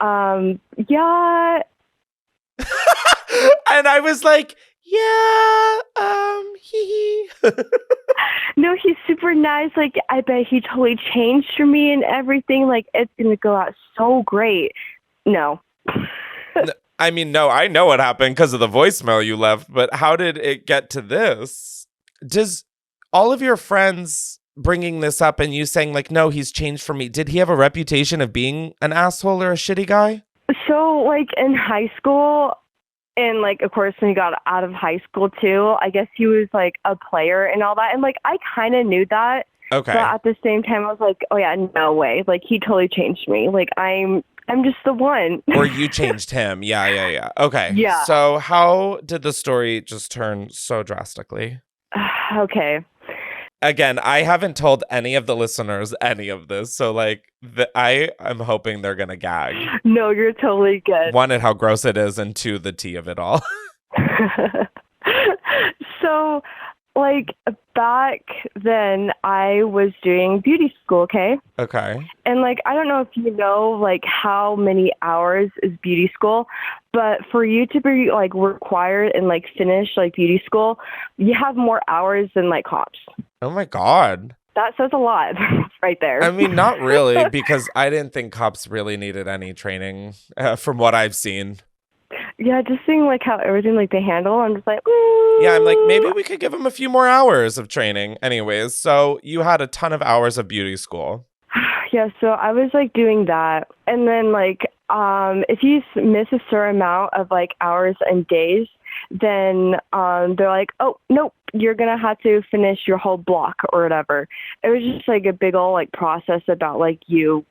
yeah. And I was like, yeah, hee hee. No, he's super nice. Like, I bet he totally changed for me and everything. Like, it's going to go out so great. No. I mean, no, I know what happened because of the voicemail you left, but how did it get to this? Does all of your friends bringing this up and you saying, like, no, he's changed for me, did he have a reputation of being an asshole or a shitty guy? So, like, in high school, and, like, of course, when he got out of high school, too, I guess he was, like, a player and all that. And, like, I kind of knew that. Okay. But at the same time, I was like, oh, yeah, no way. Like, he totally changed me. Like, I'm just the one. Or you changed him. Yeah. Okay. Yeah. So how did the story just turn so drastically? Okay. Again, I haven't told any of the listeners any of this. So, like, I am hoping they're going to gag. No, you're totally good. One, at how gross it is, and two, the tea of it all. So, like, back then, I was doing beauty school, okay? Okay. And, like, I don't know if you know, like, how many hours is beauty school, but for you to be, like, required and, like, finish, like, beauty school, you have more hours than, like, cops. Oh, my God. That says a lot right there. I mean, not really, because I didn't think cops really needed any training from what I've seen. Yeah, just seeing, like, how everything, like, they handle, I'm just like, Yeah, I'm like, maybe we could give them a few more hours of training. Anyways, so you had a ton of hours of beauty school. Yeah, so I was, like, doing that. And then, like, if you miss a certain amount of, like, hours and days, then they're like, oh, nope, you're going to have to finish your whole block or whatever. It was just, like, a big old, like, process about, like, you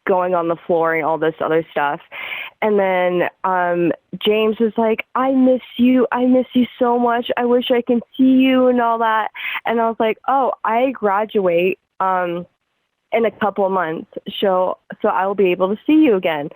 going on the floor and all this other stuff. And then James was like, I miss you so much. I wish I can see you and all that. And I was like, oh, I graduate in a couple of months, so I will be able to see you again.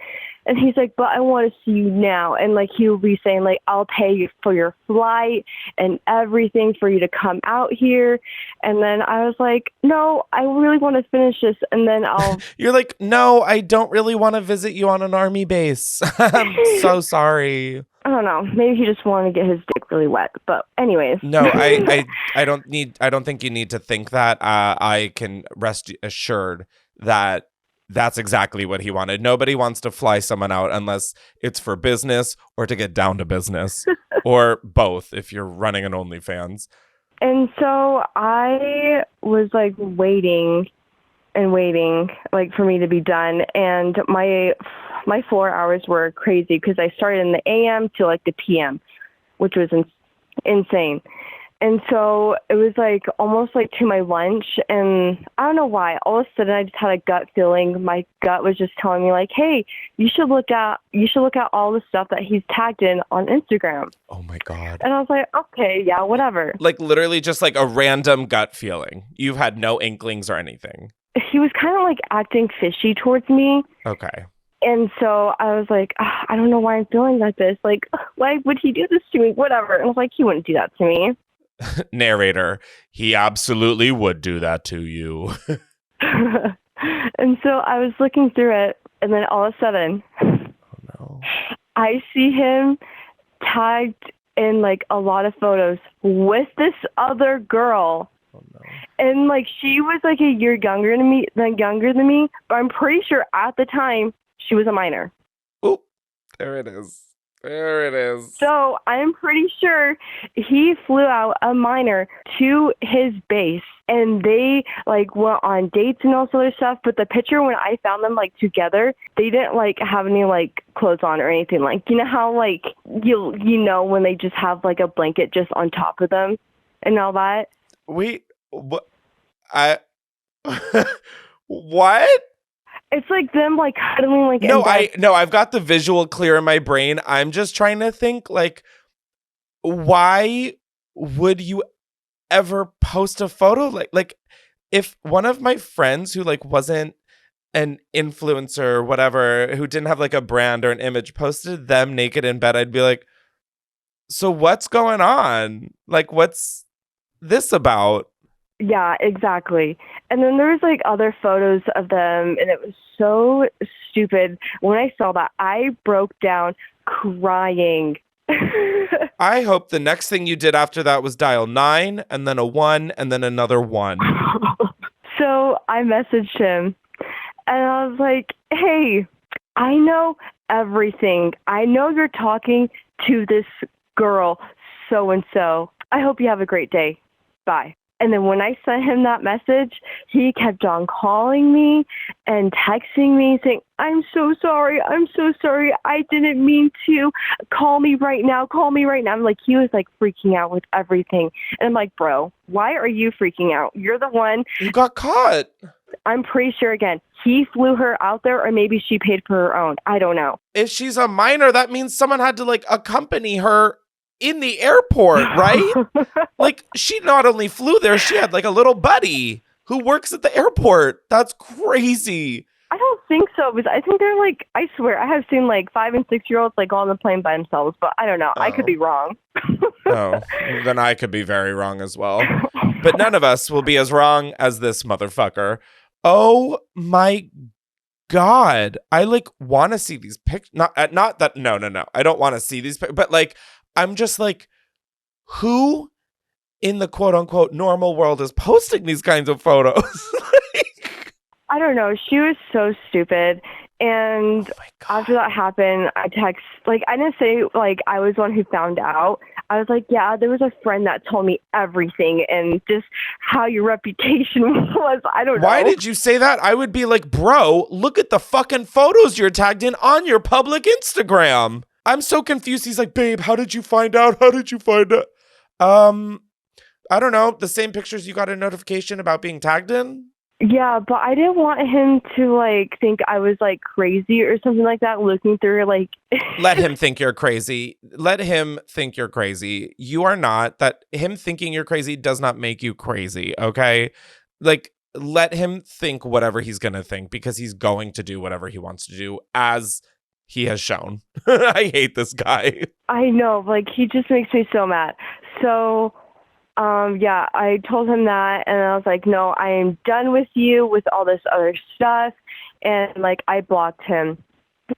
And he's like, but I want to see you now. And, like, he will be saying, like, I'll pay you for your flight and everything for you to come out here. And then I was like, no, I really want to finish this. And then I'll... You're like, no, I don't really want to visit you on an army base. I'm so sorry. I don't know. Maybe he just wanted to get his dick really wet. But anyways. No, I don't think you need to think that. I can rest assured that that's exactly what he wanted. Nobody wants to fly someone out unless it's for business or to get down to business or both if you're running an OnlyFans. And so I was, like, waiting, like, for me to be done. And my 4 hours were crazy because I started in the AM to, like, the PM, which was insane. And so it was, like, almost, like, to my lunch. And I don't know why. All of a sudden, I just had a gut feeling. My gut was just telling me, like, hey, you should look at all the stuff that he's tagged in on Instagram. Oh, my God. And I was like, okay, yeah, whatever. Like, literally just, like, a random gut feeling. You've had no inklings or anything. He was kind of, like, acting fishy towards me. Okay. And so I was like, I don't know why I'm feeling like this. Like, why would he do this to me? Whatever. And I was like, he wouldn't do that to me. Narrator, he absolutely would do that to you. And so I was looking through it, and then all of a sudden, I see him tagged in, like, a lot of photos with this other girl. Oh, no. And, like, she was, like, a year younger than me, but I'm pretty sure at the time she was a minor. Oh, there it is. There it is. So I'm pretty sure he flew out a minor to his base, and they, like, went on dates and all this other stuff. But the picture, when I found them, like, together, they didn't, like, have any, like, clothes on or anything. Like, you know how, like, you know when they just have, like, a blanket just on top of them and all that? Wait, what? What? It's like them, like, cuddling, like... No, I've got the visual clear in my brain. I'm just trying to think, like, why would you ever post a photo? Like, if one of my friends who, like, wasn't an influencer or whatever, who didn't have, like, a brand or an image, posted them naked in bed, I'd be like, so what's going on? Like, what's this about? Yeah, exactly. And then there was, like, other photos of them, and it was so stupid. When I saw that, I broke down crying. I hope the next thing you did after that was dial 9 and then a 1 and then another 1. So I messaged him and I was like, hey, I know everything. I know you're talking to this girl, so-and-so. I hope you have a great day. Bye. And then when I sent him that message, he kept on calling me and texting me saying, I'm so sorry. I'm so sorry. I didn't mean to. Call me right now. Call me right now. I'm like, he was like freaking out with everything. And I'm like, bro, why are you freaking out? You're the one. You got caught. I'm pretty sure, again, he flew her out there or maybe she paid for her own. I don't know. If she's a minor, that means someone had to like accompany her in the airport, right? Like, she not only flew there, she had like a little buddy who works at the airport. That's crazy. I don't think so, because I think they're like, I swear, I have seen like 5 and 6 year olds like on the plane by themselves, but I don't know. I could be wrong. Oh, then I could be very wrong as well. But none of us will be as wrong as this motherfucker. Oh my God. I like want to see these pictures. Not that, no. I don't want to see these pictures, but like, I'm just like, who in the quote unquote normal world is posting these kinds of photos? I don't know. She was so stupid. And Oh my God. after that happened, I didn't say like I was one who found out. I was like, yeah, there was a friend that told me everything and just how your reputation was. I don't know. Why did you say that? I would be like, bro, look at the fucking photos you're tagged in on your public Instagram. I'm so confused. He's like, babe, how did you find out? How did you find out? I don't know. The same pictures you got a notification about being tagged in? Yeah, but I didn't want him to like think I was like crazy or something like that looking through like Let him think you're crazy. Let him think you're crazy. You are not. That him thinking you're crazy does not make you crazy, okay? Like, let him think whatever he's going to think because he's going to do whatever he wants to do as he has shown. I hate this guy. I know, like he just makes me so mad. So yeah, I told him that and I was like, no, I am done with you with all this other stuff. And like, I blocked him.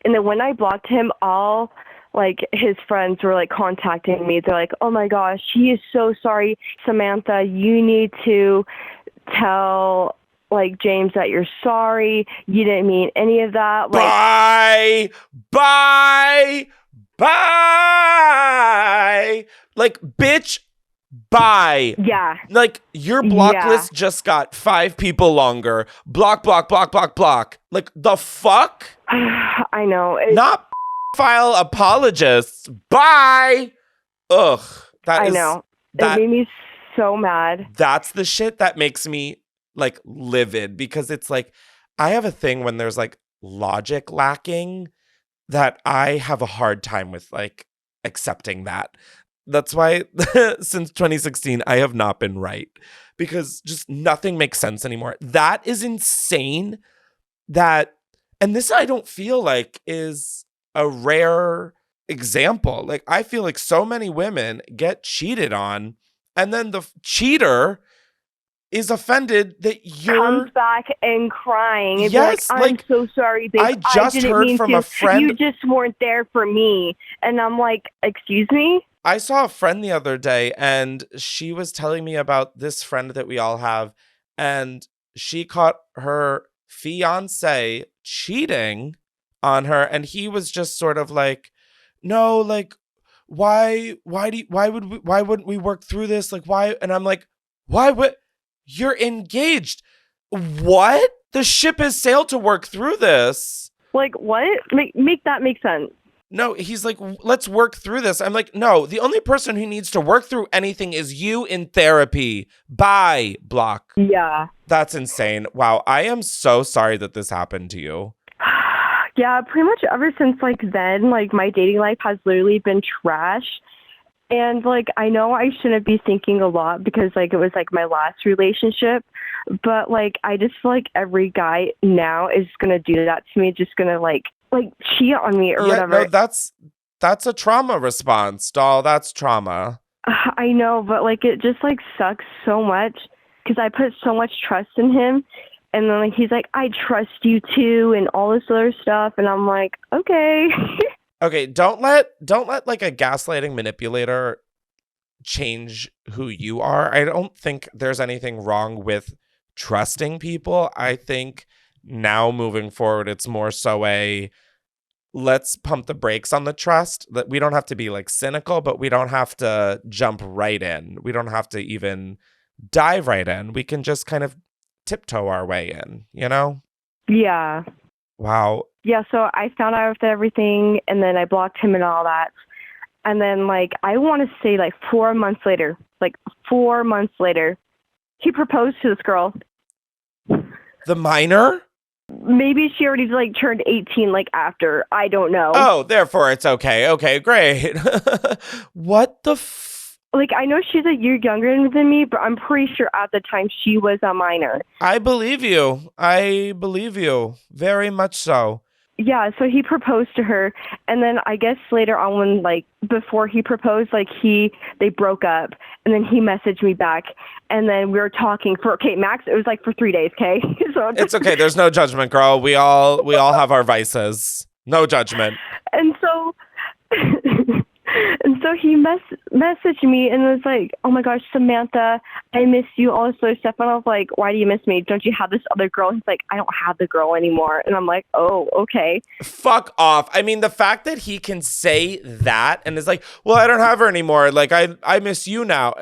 And then when I blocked him, all like his friends were like contacting me. They're like, oh my gosh, he is so sorry. Samantha, you need to tell like James that you're sorry. You didn't mean any of that. Like, bye. Like, bitch, bye. Yeah. Like, your block Yeah. list just got 5 people longer. Block. Like, the fuck? I know. Not file apologists. Bye. Ugh. I know. It made me so mad. That's the shit that makes me like livid because it's like, I have a thing when there's like logic lacking that I have a hard time with like accepting that. That's why since 2016, I have not been right because just nothing makes sense anymore. That is insane and this I don't feel like is a rare example. Like, I feel like so many women get cheated on and then the cheater is offended that you're comes back and crying and yes, be like, I'm so sorry, babe. I just didn't heard mean from to. a friend. You just weren't there for me. And I'm like, excuse me? I saw a friend the other day and she was telling me about this friend that we all have, and she caught her fiance cheating on her, and he was just sort of like, no, like, why wouldn't we work through this? Like, why? And I'm like, why would you're engaged? What? The ship has sailed to work through this. Like, what? Make that make sense. No, he's like, let's work through this. I'm like, no, the only person who needs to work through anything is you in therapy. Bye, block. Yeah. That's insane. Wow, I am so sorry that this happened to you. Yeah, pretty much ever since like then, like my dating life has literally been trash. And like, I know I shouldn't be thinking a lot because like it was like my last relationship, but like I just feel like every guy now is gonna do that to me, just gonna like cheat on me or whatever. No, that's a trauma response, doll. That's trauma. I know, but like it just like sucks so much because I put so much trust in him, and then like he's like, I trust you too, and all this other stuff, and I'm like, okay. Okay, don't let like a gaslighting manipulator change who you are. I don't think there's anything wrong with trusting people. I think now moving forward, it's more so a let's pump the brakes on the trust. That we don't have to be like cynical, but we don't have to jump right in. We don't have to even dive right in. We can just kind of tiptoe our way in, you know? Yeah. Wow. Yeah, so I found out after everything, and then I blocked him and all that. And then, like, I want to say, like, 4 months later, he proposed to this girl. The minor? Maybe she already, like, turned 18, like, after. I don't know. Oh, therefore it's okay. Okay, great. What the Like, I know she's a year younger than me, but I'm pretty sure at the time she was a minor. I believe you. I believe you. Very much so. Yeah, so he proposed to her, and then I guess later on when, like, before he proposed, like, they broke up, and then he messaged me back, and then we were talking for, okay, max, it was, like, for 3 days, okay? So It's okay. There's no judgment, girl. We all have our vices. No judgment. And so, and so he messaged me and was like, "Oh my gosh, Samantha, I miss you." All this other stuff, and I was like, "Why do you miss me? Don't you have this other girl?" He's like, "I don't have the girl anymore," and I'm like, "Oh, okay." Fuck off. I mean, the fact that he can say that and is like, well, I don't have her anymore. Like, I miss you now.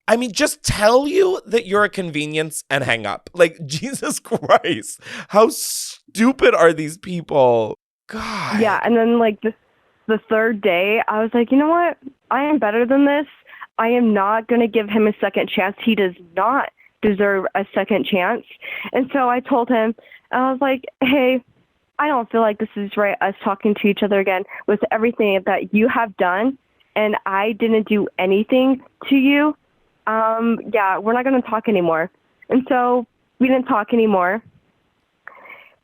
I mean, just tell you that you're a convenience and hang up. Like, Jesus Christ. How stupid are these people? God. Yeah, and then like the third day, I was like, you know what? I am better than this. I am not going to give him a second chance. He does not deserve a second chance. And so I told him, I was like, hey, I don't feel like this is right, us talking to each other again with everything that you have done, and I didn't do anything to you. Yeah, we're not going to talk anymore. And so we didn't talk anymore.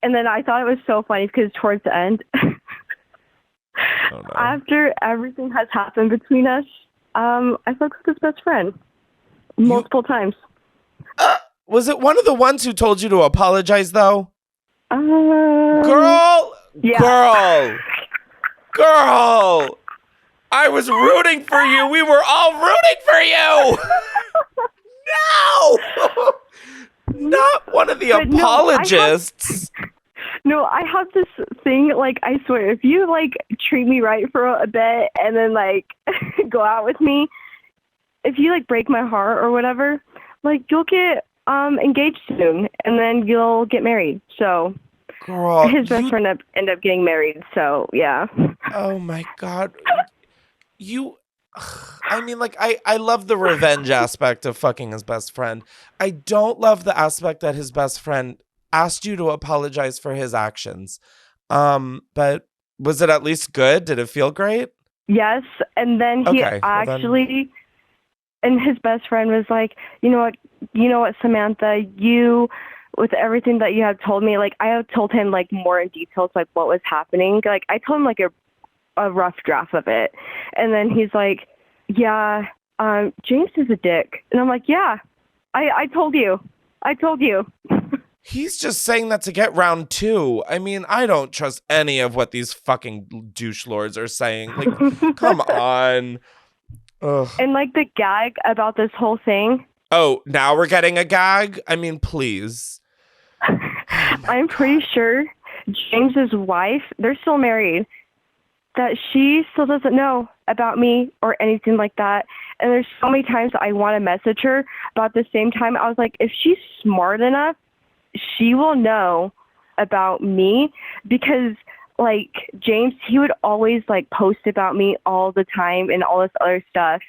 And then I thought it was so funny because towards the end, Oh, no. after everything has happened between us, I fucked with his best friend multiple times. Was it one of the ones who told you to apologize, though? Girl! Yeah. Girl! I was rooting for you. We were all rooting for you. No! Not one of the But no, apologists. No, I have this thing, like, I swear, if you, like, treat me right for a bit and then, like, go out with me, if you, like, break my heart or whatever, like, you'll get engaged soon, and then you'll get married. So, Girl, his best friend ended up getting married, so, yeah. Oh, my God. I mean, like, I love the revenge aspect of fucking his best friend. I don't love the aspect that his best friend asked you to apologize for his actions. But was it at least good? Did it feel great? Yes, and then he Okay, and his best friend was like, you know what, Samantha, you, with everything that you have told me, like, I have told him, like, more in details, like, what was happening. Like, I told him, like, a rough draft of it. And then he's like, yeah, James is a dick. And I'm like, yeah, I told you. He's just saying that to get round two. I mean, I don't trust any of what these fucking douche lords are saying. Like, come on. Ugh. And, like, the gag about this whole thing. Oh, now we're getting a gag? I mean, please. I'm pretty sure James's wife, they're still married, that she still doesn't know about me or anything like that. And there's so many times I want to message her, but at the same time, I was like, if she's smart enough, she will know about me, because, like, James, he would always, like, post about me all the time and all this other stuff.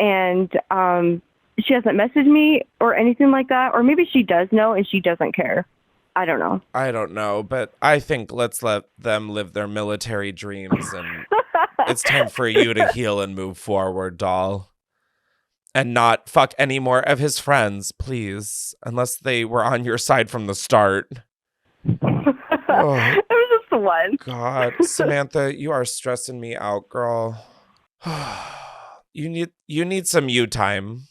And she hasn't messaged me or anything like that. Or maybe she does know and she doesn't care. I don't know, but I think let's let them live their military dreams, and it's time for you to heal and move forward, doll. And not fuck any more of his friends, please. Unless they were on your side from the start. Oh, it was just the one. God. Samantha, you are stressing me out, girl. You need some you time.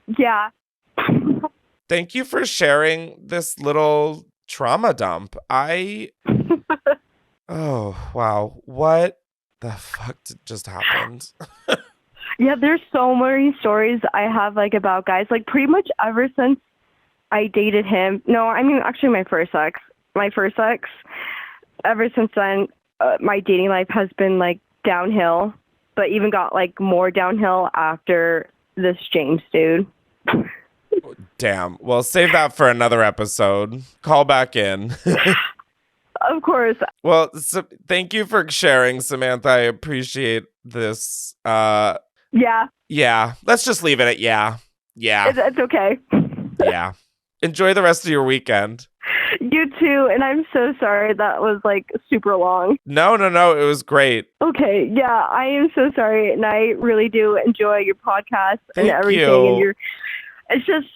Yeah. Thank you for sharing this little trauma dump. Oh, wow. What the fuck just happened? Yeah, there's so many stories I have like about guys. Like pretty much ever since I dated him. No, I mean actually my first ex. Ever since then, my dating life has been like downhill, but even got like more downhill after this James dude. Damn. Well, save that for another episode. Call back in. Of course. Well, so thank you for sharing, Samantha. I appreciate this. Yeah. Yeah. Let's just leave it at yeah. Yeah. It's okay. Yeah. Enjoy the rest of your weekend. You too, and I'm so sorry that was like super long. No. It was great. Okay, yeah, I am so sorry, and I really do enjoy your podcast and Thank everything. you. And it's just,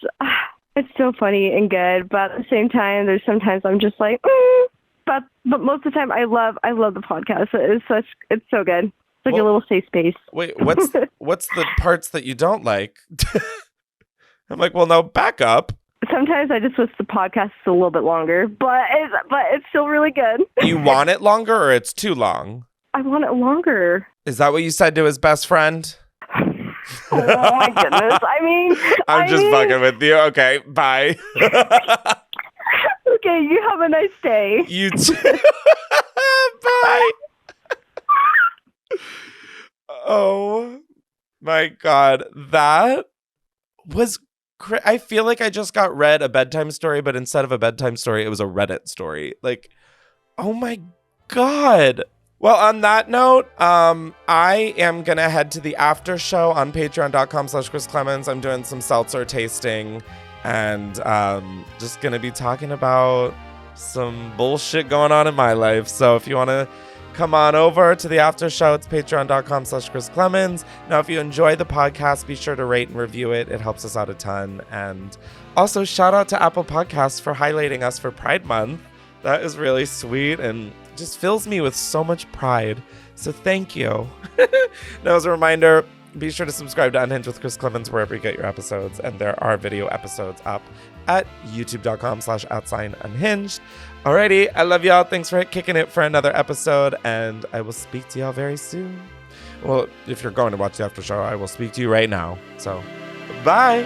it's so funny and good, but at the same time, there's sometimes I'm just like, but most of the time, I love the podcast. It's so good. It's like a little safe space. Wait, what's the parts that you don't like? I'm like, well, no, back up. Sometimes I just wish the podcast is a little bit longer, but it's still really good. You want it longer or it's too long? I want it longer. Is that what you said to his best friend? Oh my goodness. I'm just fucking with you. Okay, bye. Okay, you have a nice day. You too. Bye. Oh my God. That was I feel like I just got read a bedtime story, but instead of a bedtime story, it was a Reddit story. Like, oh my God. Well, on that note, I am going to head to the after show on patreon.com/Chris Klemens. I'm doing some seltzer tasting and just going to be talking about some bullshit going on in my life. So if you want to come on over to the after show, it's patreon.com/Chris Klemens. Now, if you enjoy the podcast, be sure to rate and review it. It helps us out a ton. And also shout out to Apple Podcasts for highlighting us for Pride Month. That is really sweet and just fills me with so much pride. So thank you. Now, as a reminder, be sure to subscribe to Unhinged with Chris Klemens wherever you get your episodes. And there are video episodes up at youtube.com/unhinged. Alrighty, I love y'all. Thanks for kicking it for another episode. And I will speak to y'all very soon. Well, if you're going to watch the after show, I will speak to you right now. So, bye.